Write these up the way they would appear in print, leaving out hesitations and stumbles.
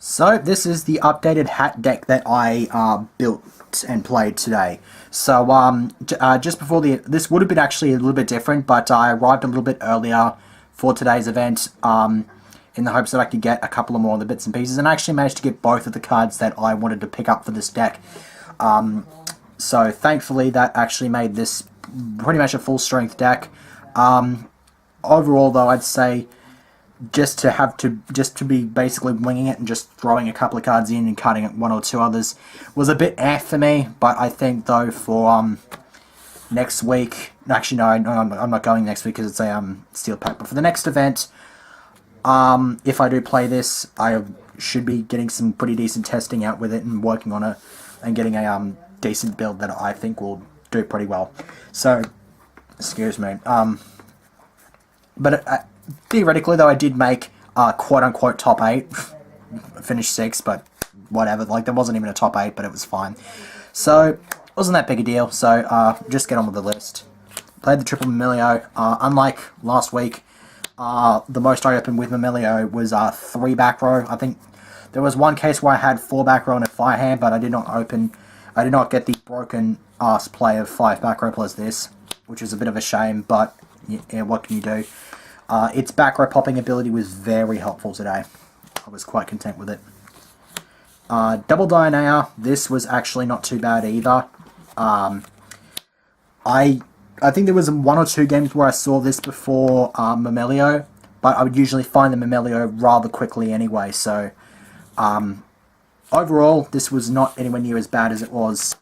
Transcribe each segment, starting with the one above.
So this is the updated hat deck that I built and played today. So just before this would have been actually a little bit different, but I arrived a little bit earlier for today's event in the hopes that I could get a couple of more of the bits and pieces, and I actually managed to get both of the cards that I wanted to pick up for this deck. So thankfully that actually made this pretty much a full strength deck. Overall though, I'd say just to be basically winging it and just throwing a couple of cards in and cutting one or two others was a bit for me. But I think though for next week, actually no, I'm not going next week because it's a steel pack. But for the next event, if I do play this, I should be getting some pretty decent testing out with it and working on and getting a decent build that I think will do pretty well. So, excuse me. But theoretically, though, I did make quote-unquote top 8. Finished 6, but whatever. Like, there wasn't even a top 8, but it was fine. So, it wasn't that big a deal. So, just get on with the list. Played the triple Mimilio. Unlike last week, the most I opened with Mimilio was 3 back row. I think there was one case where I had 4 back row and a fire hand, but I did not get the broken ass play of 5 back row plus this, which is a bit of a shame, but yeah, what can you do? Its back row popping ability was very helpful today. I was quite content with it. Double Dionaea, this was actually not too bad either. I think there was 1 or 2 games where I saw this before Mimilio, but I would usually find the Mimilio rather quickly anyway, so overall, this was not anywhere near as bad as it was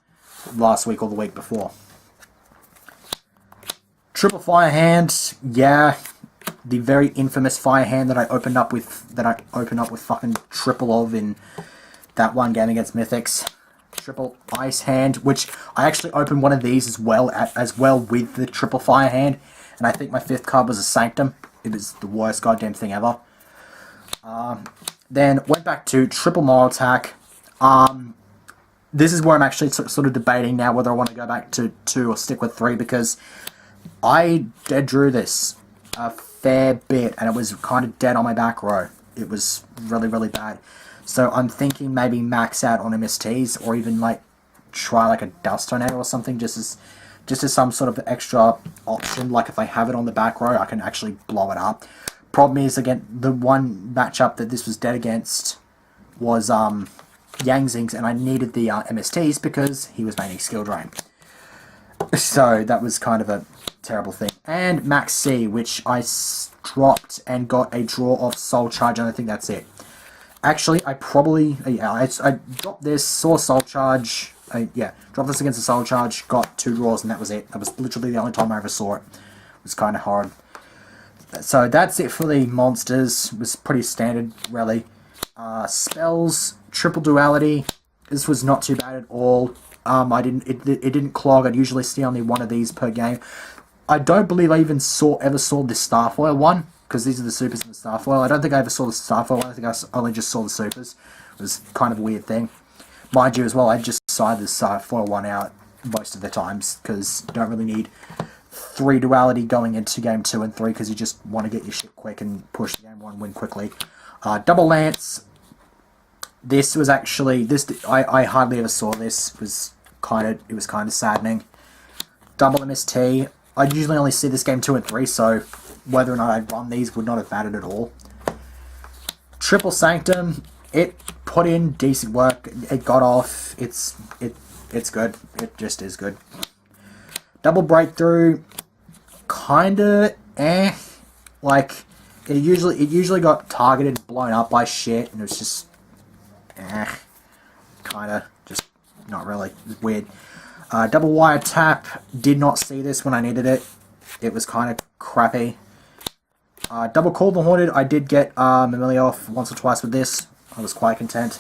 last week or the week before. Triple Fire Hand, yeah, the very infamous Fire Hand that I opened up with fucking triple of in that one game against Mythics. Triple Ice Hand, which I actually opened one of these as well with the Triple Fire Hand, and I think my 5th card was a Sanctum. It was the worst goddamn thing ever. Then went back to Triple Moral Attack. This is where I'm actually sort of debating now whether I want to go back to 2 or stick with 3, because I dead drew this a fair bit and it was kind of dead on my back row. It was really, really bad. So I'm thinking maybe max out on MSTs or even like try like a Dust Tornado or something just as some sort of extra option. Like if I have it on the back row, I can actually blow it up. Problem is, again, the one matchup that this was dead against was Yang Zings, and I needed the MSTs because he was mainly skill drain. So that was kind of a terrible thing. And Max C, which I dropped and got a draw of Soul Charge, and I think that's it. Actually, I dropped this, saw Soul Charge, dropped this against the Soul Charge, got 2 draws, and that was it. That was literally the only time I ever saw it. It was kind of hard. So that's it for the monsters. It was pretty standard, really. Spells, Triple Duality. This was not too bad at all. It didn't clog. I'd usually see only 1 of these per game. I don't believe I even ever saw the Starfoil one, because these are the supers and the Starfoil. I don't think I ever saw the Starfoil one. I think I only just saw the supers. It was kind of a weird thing. Mind you as well, I just sided the Starfoil one out most of the times, because you don't really need 3 duality going into game 2 and 3, because you just want to get your shit quick and push the game 1 win quickly. Double Lance. This was actually I hardly ever saw this. It was kind of saddening. Double MST. I usually only see this game 2 and 3, so whether or not I'd run these would not have mattered at all. Triple Sanctum. It put in decent work. It got off. It's good. It just is good. Double Breakthrough. Kinda like it usually got targeted and blown up by shit, and it was just kinda just not really. It was weird. Double Wire Tap, did not see this when I needed it. It was kind of crappy. Double Call the Haunted, I did get Mimilio off once or twice with this. I was quite content.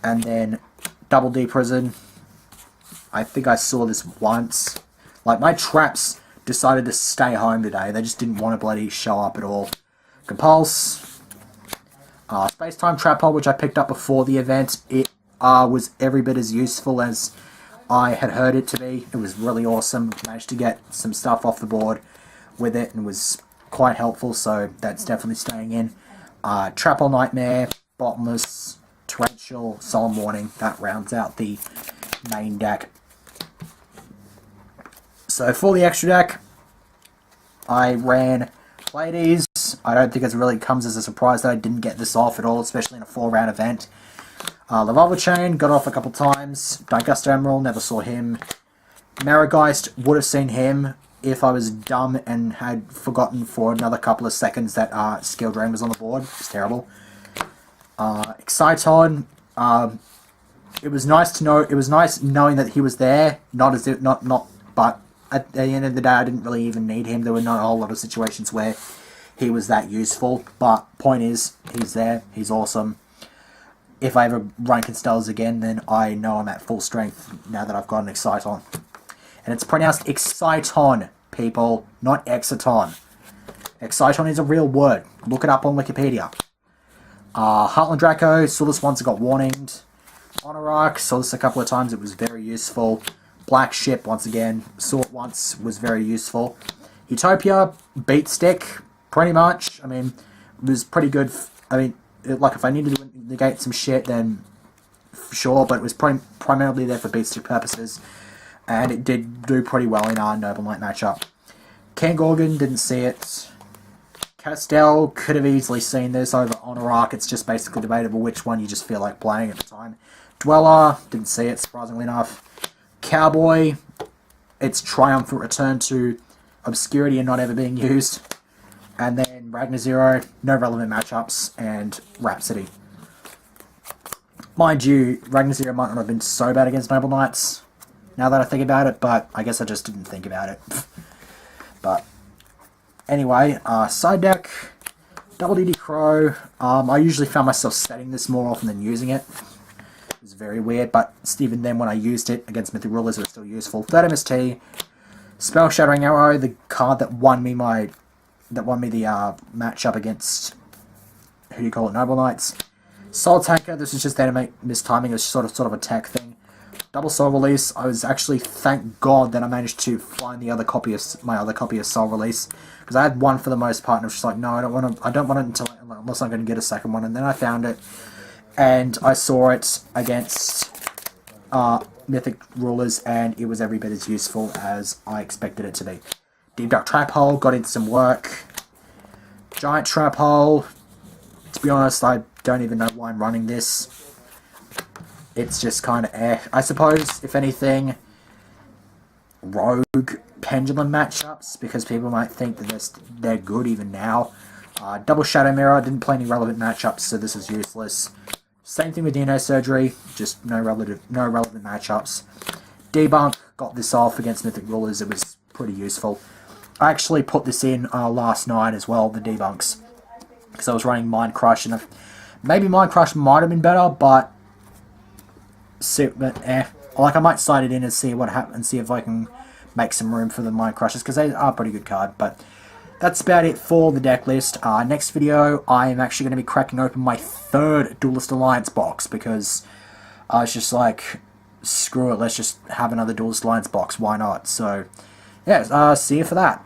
And then Double D Prison. I think I saw this once. Like, my traps decided to stay home today. They just didn't want to bloody show up at all. Compulse. Space-Time Trap Hole, which I picked up before the event. It was every bit as useful as I had heard it to be. It was really awesome. Managed to get some stuff off the board with it and was quite helpful, so that's definitely staying in. Trap Hole Nightmare. Bottomless, Torrential, Solemn Warning. That rounds out the main deck. So for the extra deck, I ran Pleiades. I don't think it really comes as a surprise that I didn't get this off at all, especially in a 4-round event. Lavalva Chain, got off a couple times. Diguster Emerald, never saw him. Marigeist, would have seen him if I was dumb and had forgotten for another couple of seconds that Skill Drain was on the board. It's terrible. Exciton, it was nice to know. It was nice knowing that he was there. But at the end of the day, I didn't really even need him. There were not a whole lot of situations where he was that useful. But point is, he's there. He's awesome. If I ever run Constellas again, then I know I'm at full strength now that I've got an Exciton. And it's pronounced Exciton, people, not Exiton. Exciton is a real word. Look it up on Wikipedia. Heartland Draco, saw this once, it got warninged. Honorarch, saw this a couple of times, it was very useful. Black Ship, once again, saw it once, was very useful. Utopia, beat stick, pretty much. I mean, it was pretty good. Like, if I needed to negate some shit, then sure, but it was primarily there for beat stick purposes. And it did do pretty well in our Noble Knight matchup. King Gorgon, didn't see it. Castell, could have easily seen this over Honorarch. It's just basically debatable which one you just feel like playing at the time. Dweller, didn't see it, surprisingly enough. Cowboy, its triumphant return to obscurity and not ever being used. And then Ragnar Zero, no relevant matchups, and Rhapsody. Mind you, Ragnar Zero might not have been so bad against Noble Knights, now that I think about it, but I guess I just didn't think about it. But anyway, side deck, Double DD Crow. I usually found myself setting this more often than using it. It was very weird, but even then when I used it against Mythic Rulers, it was still useful. Third MST, Spell Shattering Arrow, the card that won me the matchup against, who do you call it, Noble Knights. Soul Tanker, this is just there to make mistiming, a sort of a tech thing. Double Soul Release, I was actually, thank God that I managed to find my other copy of Soul Release, because I had one for the most part, and I was just like, no, I don't want it unless I'm going to get a second one, and then I found it, and I saw it against Mythic Rulers, and it was every bit as useful as I expected it to be. Deep Dark Trap Hole, got into some work. Giant Trap Hole, to be honest, I don't even know why I'm running this. It's just kind of I suppose, if anything, Rogue Pendulum matchups, because people might think that they're good even now. Double Shadow Mirror, didn't play any relevant matchups, so this is useless. Same thing with Dino Surgery, just no relevant matchups. Debunk, got this off against Mythic Rulers, it was pretty useful. I actually put this in last night as well, the debunks, because I was running Mind Crush, and maybe Mind Crush might have been better, but like, I might slide it in and see what happens, see if I can make some room for the Mind Crushers, because they are a pretty good card. But that's about it for the deck list. Next video, I am actually going to be cracking open my third Duelist Alliance box, because I was just like, screw it, let's just have another Duelist Alliance box, why not? So, yeah, see you for that.